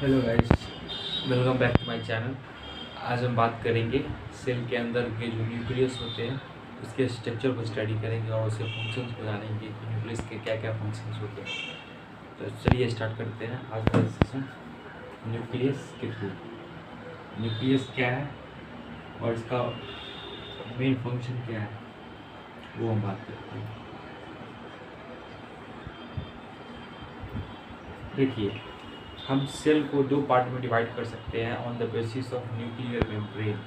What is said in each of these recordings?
Hello guys, welcome back to my channel. आज हम बात करेंगे सेल के अंदर के जो न्यूक्लियस होते हैं उसके स्ट्रक्चर को स्टडी करेंगे और उसके फंक्शंस को जानेंगे कि न्यूक्लियस के क्या क्या फंक्शंस होते हैं। तो चलिए स्टार्ट करते हैं आज का सेशन न्यूक्लियस के थ्रू। न्यूक्लियस क्या है और इसका मेन फंक्शन क्या है वो हम बात करते हैं। देखिए, हम सेल को दो पार्ट में डिवाइड कर सकते हैं on the basis of nuclear membrane.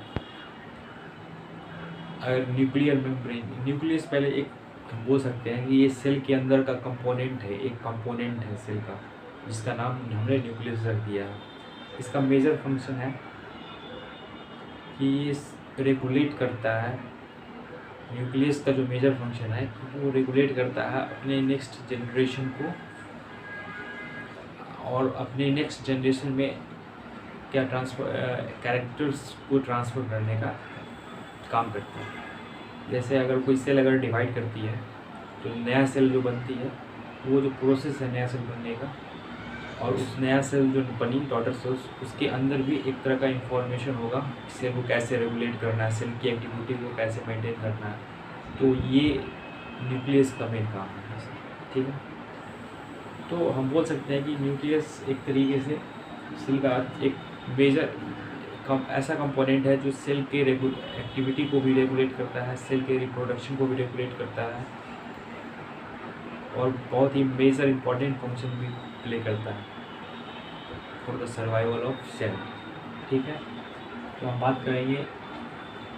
अगर न्यूक्लियस पहले एक हम बोल सकते हैं कि ये सेल के अंदर का कंपोनेंट है, एक कंपोनेंट है सेल का, जिसका नाम हमने न्यूक्लियस रख दिया है। इसका मेजर फंक्शन है कि ये रेगुलेट करता है। न्यूक्लियस का जो मेजर फंक्शन है वो रेगुलेट करता है अपने नेक्स्ट जनरेशन को, और अपने नेक्स्ट जनरेशन में क्या कैरेक्टर्स को ट्रांसफ़र करने का काम करता है। जैसे अगर कोई सेल अगर डिवाइड करती है तो नया सेल जो बनती है वो जो प्रोसेस है नया सेल बनने का, और उस नया सेल जो बनी डॉटर सेल्स उसके अंदर भी एक तरह का इंफॉर्मेशन होगा सेल को कैसे रेगुलेट करना है, सेल की एक्टिविटी को कैसे मेंटेन करना है। तो ये न्यूक्लियस का मेन काम है, ठीक है। तो हम बोल सकते हैं कि न्यूक्लियस एक तरीके से सेल का एक मेजर ऐसा कंपोनेंट है जो सेल के एक्टिविटी को भी रेगुलेट करता है, सेल के रिप्रोडक्शन को भी रेगुलेट करता है, और बहुत ही मेजर इम्पॉर्टेंट फंक्शन भी प्ले करता है for the survival of cell, ठीक है। तो हम बात करेंगे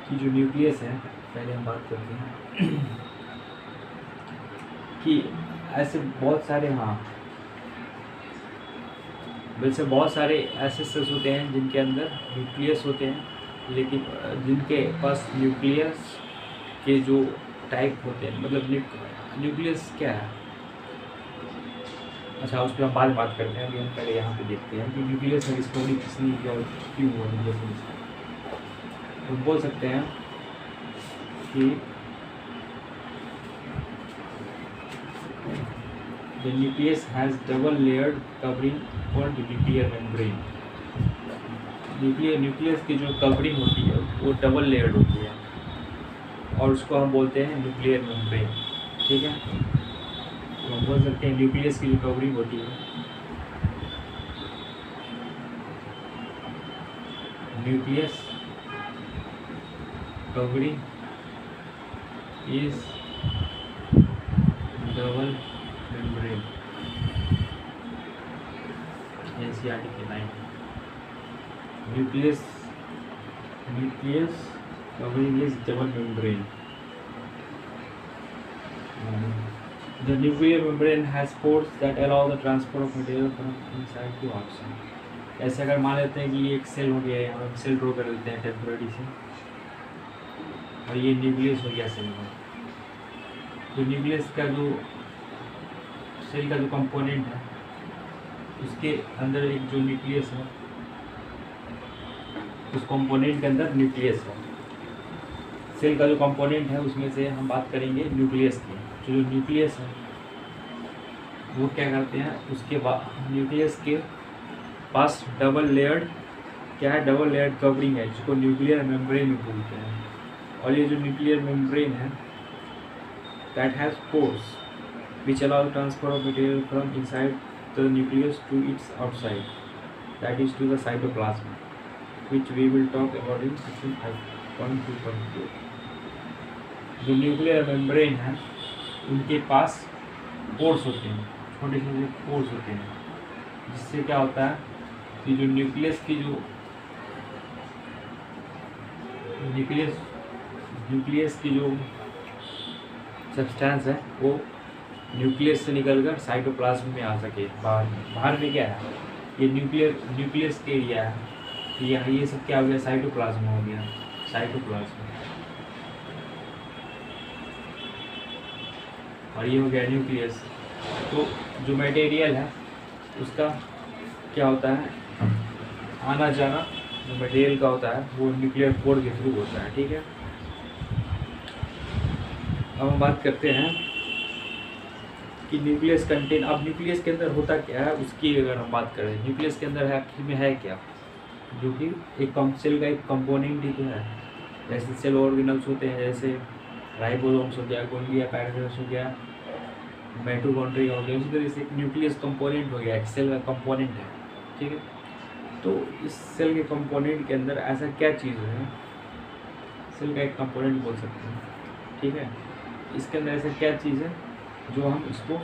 कि जो न्यूक्लियस है, पहले हम बात करते हैं कि ऐसे बहुत सारे वैसे बहुत सारे ऐसे सेल्स होते हैं जिनके अंदर न्यूक्लियस होते हैं, लेकिन जिनके पास न्यूक्लियस के जो टाइप होते हैं, मतलब न्यूक्लियस क्या है, अच्छा उस पर हम बाद में बात करते हैं। अभी हम पहले यहाँ पे देखते हैं कि न्यूक्लियस में डिस्कवरी किसने किया और क्यों हुआ न्यूक्लियस। तो बोल सकते हैं कि the nucleus has double layered covering called nuclear membrane। Nucleus की जो कवरिंग होती है वो डबल लेयर्ड होती है और उसको हम बोलते हैं न्यूक्लियर मेम्ब्रेन, ठीक है। तो हम बोल सकते हैं न्यूक्लियस की जो कवरिंग होती है, nucleus covering is double membrane. NCERT के line nucleus covering is double membrane। The nuclear membrane has pores that allow the transfer of material from inside to outside। ऐसे अगर मान लेते हैं कि ये एक सेल हो गया है, हम सेल ड्रॉ कर देते हैं टेम्परेरी से, और ये न्यूक्लियस हो गया सेल में। तो न्यूक्लियस का जो सेल का जो कंपोनेंट है उसके अंदर एक जो न्यूक्लियस है, उस कंपोनेंट के अंदर न्यूक्लियस है। सेल का जो कंपोनेंट है उसमें से हम बात करेंगे न्यूक्लियस की। जो न्यूक्लियस है वो क्या करते हैं, उसके बाद न्यूक्लियस के पास डबल लेयर्ड क्या है, डबल लेयर्ड कवरिंग है, जिसको न्यूक्लियर मेम्ब्रेन में बोलते हैं। और ये जो न्यूक्लियर मेम्ब्रेन है that has pores which allow transfer of material from inside the nucleus to its outside, that is to the cytoplasm, which we will talk about in section 5.2.2। जो nuclear membrane है उनके पास pores होते हैं, छोटे छोटे pores होते हैं, जिससे क्या होता है कि जो न्यूक्लियस की जो सब्सटेंस है वो न्यूक्लियस से निकलकर साइटोप्लाज्म में आ सके। बाहर में क्या है, ये न्यूक्लियस के एरिया है, तो यहाँ ये सब क्या हो गया, साइटोप्लाज्म हो गया, साइटोप्लाज्म, और ये हो गया न्यूक्लियस। तो जो मटेरियल है उसका क्या होता है, आना जाना जो मटेरियल का होता है वो न्यूक्लियर पोर के थ्रू होता है, ठीक है। अब हम बात करते हैं कि न्यूक्लियस कंटेन, अब न्यूक्लियस के अंदर होता क्या है उसकी अगर हम बात करें, न्यूक्लियस के अंदर है आखिर में है क्या, जो कि एक सेल का एक कंपोनेंट ही तो है। जैसे सेल ऑर्गेनल्स होते हैं, जैसे राइबोसोम्स हो गया, गोल्गी एपेरेटस हो गया, माइटोकॉन्ड्रिया हो गया, उसी तरह से एक न्यूक्लियस कंपोनेंट हो गया, एक सेल का कंपोनेंट है, ठीक है। तो इस सेल के कंपोनेंट के अंदर ऐसा क्या चीज़ है, सेल का एक कंपोनेंट बोल सकते हैं, ठीक है। इसके अंदर ऐसा क्या चीज़ है जो हम इसको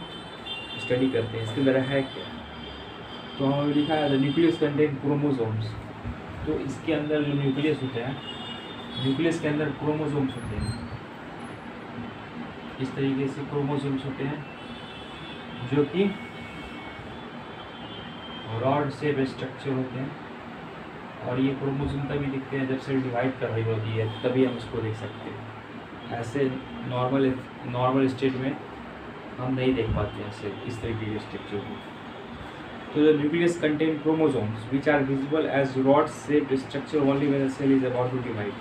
स्टडी करते हैं, इसके अंदर है क्या। तो हमें लिखा है न्यूक्लियस कंटेन क्रोमोसोम्स। तो इसके अंदर जो न्यूक्लियस होते हैं, न्यूक्लियस के अंदर क्रोमोसोम्स होते हैं, इस तरीके से क्रोमोसोम्स होते हैं जो कि रॉड शेप स्ट्रक्चर होते हैं। और ये क्रोमोसोम तभी दिखते हैं जब सेल डिवाइड कर रही होती है, तभी हम इसको देख सकते हैं। ऐसे नॉर्मल स्टेट में हम नहीं देख पाते हैं सेल इस तरीके के स्ट्रक्चर को। तो the nucleus contain chromosomes which are visible as rod shape structure only when the cell is about to divide.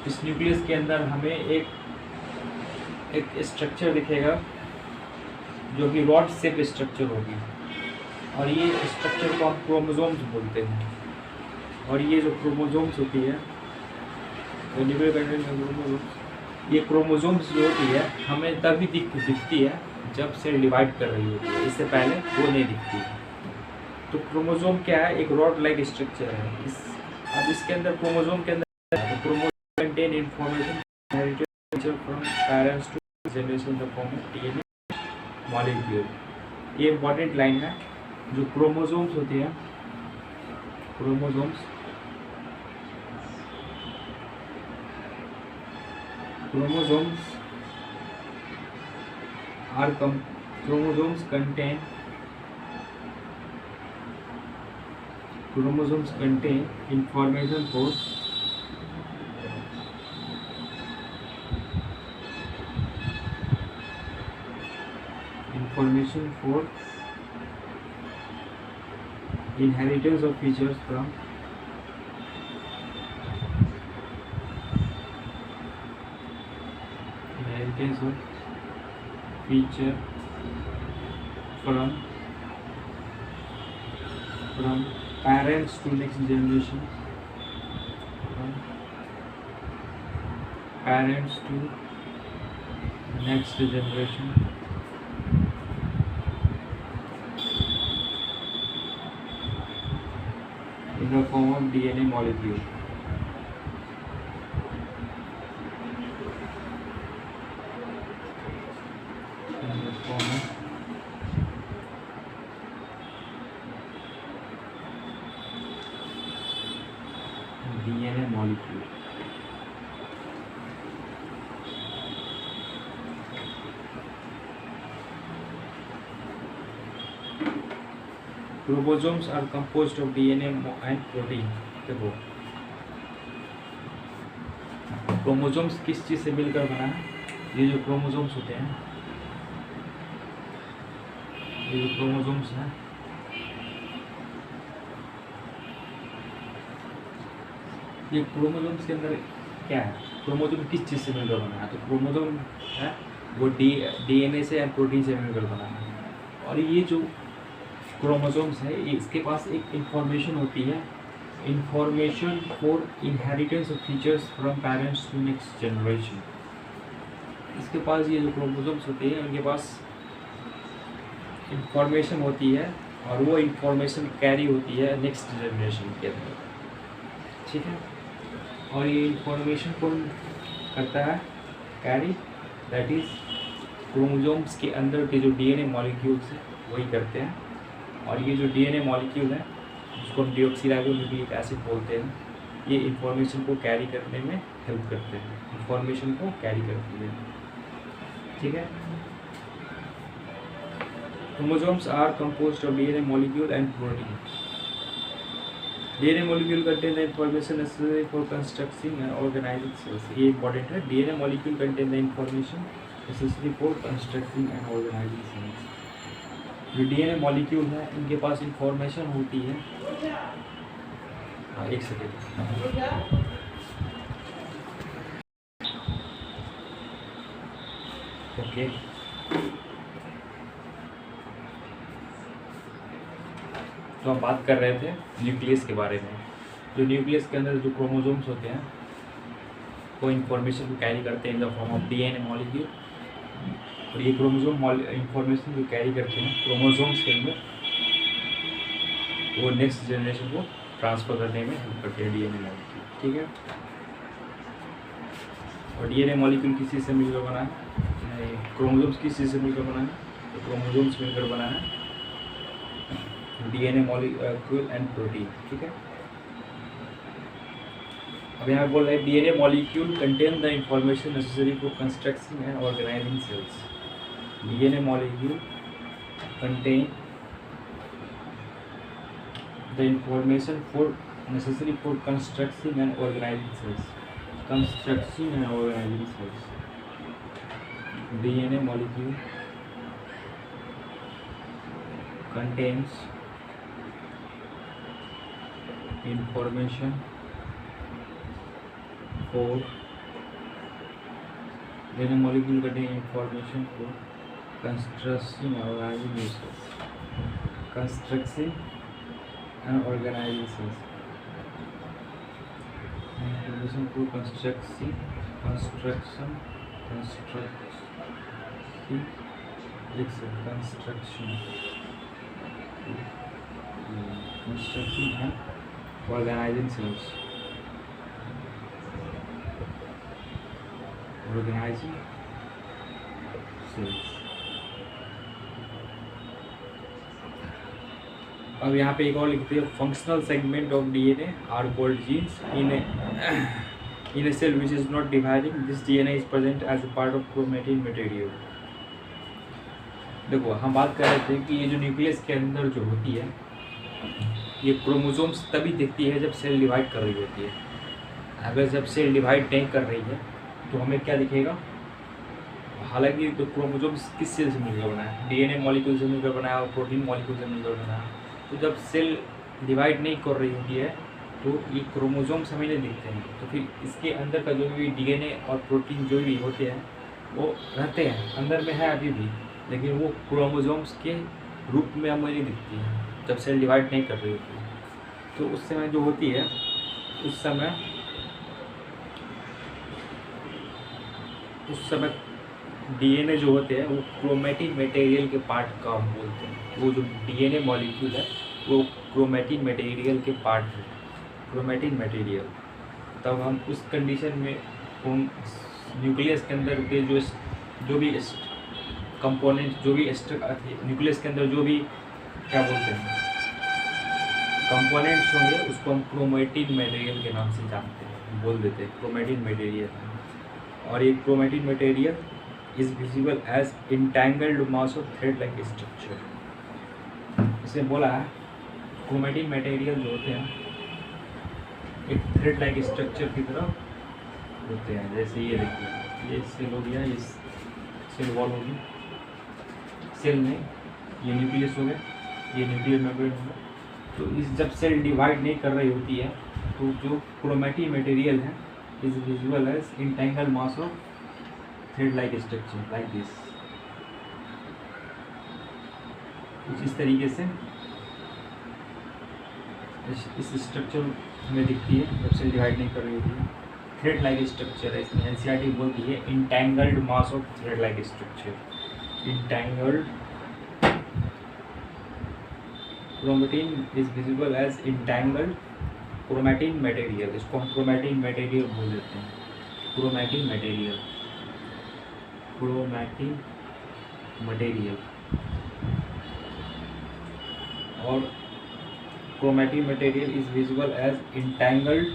इस न्यूक्लियस के अंदर हमें एक स्ट्रक्चर दिखेगा जो कि रॉड शेप स्ट्रक्चर होगी, और ये स्ट्रक्चर को हम क्रोमोसोम्स बोलते हैं। और ये जो क्रोमोसोम्स होती है, ये क्रोमोसोम्स जो होती है हमें तभी दिखती है जब सेल डिवाइड कर रही होती है, इससे पहले वो नहीं दिखती। तो क्रोमोसोम क्या है, एक रॉड लाइक स्ट्रक्चर है। अब इसके अंदर क्रोमोसोम के अंदर chromosome contain information from parents to generation in the form of DNA molecule. ये इंपॉर्टेंट लाइन है। जो क्रोमोसोम्स होती हैं, chromosomes contain information for inheritance of features from parents to next generation, from parents to next generation, in the form of DNA molecule. In the form of DNA molecule. Chromosomes are composed of DNA and protein. देखो chromosomes किस चीज़ से मिलकर बना है? ये जो chromosomes होते हैं, ये जो क्रोमोसोम्स हैं, ये क्रोमोसोम्स के अंदर क्या है, क्रोमोसोम किस चीज़ से मिलकर बना है? तो क्रोमोसोम है वो डीएनए से या प्रोटीन से मिलकर बना है। और ये जो क्रोमोसोम्स है, इसके पास एक इंफॉर्मेशन होती है, information for inheritance of features from parents to next generation. इसके पास ये जो क्रोमोसोम्स होते हैं उनके पास इंफॉर्मेशन होती है, और वो इंफॉर्मेशन कैरी होती है नेक्स्ट जनरेशन के अंदर, ठीक है। और ये इंफॉर्मेशन कौन करता है कैरी? दैट इज़ क्रोमोसोम्स के अंदर के जो डीएनए मॉलिक्यूल्स हैं वही करते हैं। और ये जो डीएनए मॉलिक्यूल है जिसको हम डीऑक्सीराइबोन्यूक्लिक एसिड बोलते हैं, ये इंफॉर्मेशन को कैरी करने में हेल्प करते हैं, इंफॉर्मेशन को कैरी करती है, ठीक है। Chromosomes are composed of DNA molecule and protein. DNA molecule contain the information necessary for constructing and organising cells. ये इंपॉर्टेंट है। DNA molecule contain the information necessary for constructing and organising cells. जो DNA molecule है इनके पास information होती है। एक second. Okay, तो हम बात कर रहे थे न्यूक्लियस के बारे में। जो न्यूक्लियस के अंदर जो क्रोमोसोम्स होते हैं वो इंफॉर्मेशन को कैरी करते हैं इन the form of DNA molecule, और ये क्रोमोसोम इंफॉर्मेशन जो कैरी करते हैं क्रोमोसोम्स के अंदर, वो नेक्स्ट जनरेशन को ट्रांसफ़र करने में हेल्प करते हैं डीएनए मॉलिक्यूल, ठीक है। और डीएनए मॉलिक्यूल किस चीज़ से मिलकर बना है, क्रोमोसोम्स किस चीज़ से मिलकर बना है, तो क्रोमोसोम्स मिलकर बना है डीएनए मॉलिक्यूल एंड प्रोटीन, ठीक है। अब यहाँ बोल रहे हैं DNA molecule contain the information necessary for constructing and organising cells. DNA molecule contain the information for necessary for constructing and organising cells. Constructing and organising cells, DNA molecule contains information for DNA molecule contain information for construction and organizing cells. Construction and organizing cells. Information for construction and organizing cells. Organizing cells. अब यहाँ पे एक और लिखते हैं functional segment of DNA are called genes in a cell which is not dividing. This DNA is present as a part of chromatin material. देखो हम बात कर रहे थे कि ये जो न्यूक्लियस के अंदर जो होती है ये क्रोमोसोम्स तभी दिखती है जब सेल डिवाइड कर रही होती है। अगर जब सेल डिवाइड नहीं कर रही है तो हमें क्या दिखेगा, हालांकि तो क्रोमोसोम्स किस सेल से मिलकर बना है, डीएनए मॉलिक्यूल से मिलकर बना है और प्रोटीन मॉलिक्यूल से मिलकर बना है। तो जब सेल डिवाइड नहीं कर रही होती है तो ये क्रोमोसोम्स हमें नहीं दिखते हैं, तो फिर इसके अंदर का जो भी डीएनए और प्रोटीन जो भी होते हैं वो रहते हैं, अंदर में है अभी भी, लेकिन वो क्रोमोसोम्स के रूप में हमें नहीं दिखती है जब सेल डिवाइड नहीं कर रही होती है। तो उस समय जो होती है उस समय डीएनए जो होते हैं वो क्रोमेटिन मटेरियल के पार्ट का हम बोलते हैं। वो जो डीएनए मॉलिक्यूल है वो क्रोमेटिन मटेरियल के पार्ट है, क्रोमेटिन मटेरियल। तब हम उस कंडीशन में उन न्यूक्लियस के अंदर के जो भी कंपोनेंट, जो भी न्यूक्लियस के अंदर जो भी क्या बोलते हैं कंपोनेंट्स होंगे उसको हम क्रोमेटिन मटेरियल के नाम से जानते हैं, बोल देते हैं क्रोमेटिन मटेरियल। और ये chromatin material is visible as entangled mass of thread like structure. इसे बोला है क्रोमेटिन मटेरियल जो होते हैं एक थ्रेड लाइक स्ट्रक्चर की तरह होते हैं। जैसे ये देखिए, ये सेल हो गया, ये सेल वॉल होगी, सेल में ये न्यूक्लियस हो गया, ये न्यूक्लियर मेम्ब्रेन हो गया। तो इस जब सेल डिवाइड नहीं कर रही होती है तो जो क्रोमेटिन मटेरियल है is visible as entangled mass of thread like structure like this. कुछ इस तरीके से इस स्ट्रक्चर हमें दिखती है जब सेल डिवाइड नहीं कर रही होती है। थ्रेड लाइक स्ट्रक्चर है, इसमें एनसीईआरटी बोलती है entangled mass of thread like structure. Entangled chromatin is visible as entangled chromatin material. इसको हम क्रोमेटिन मटेरियल बोल देते हैं, क्रोमेटिन मटेरियल, क्रोमेटिन मटेरियल। और chromatin material is visible as entangled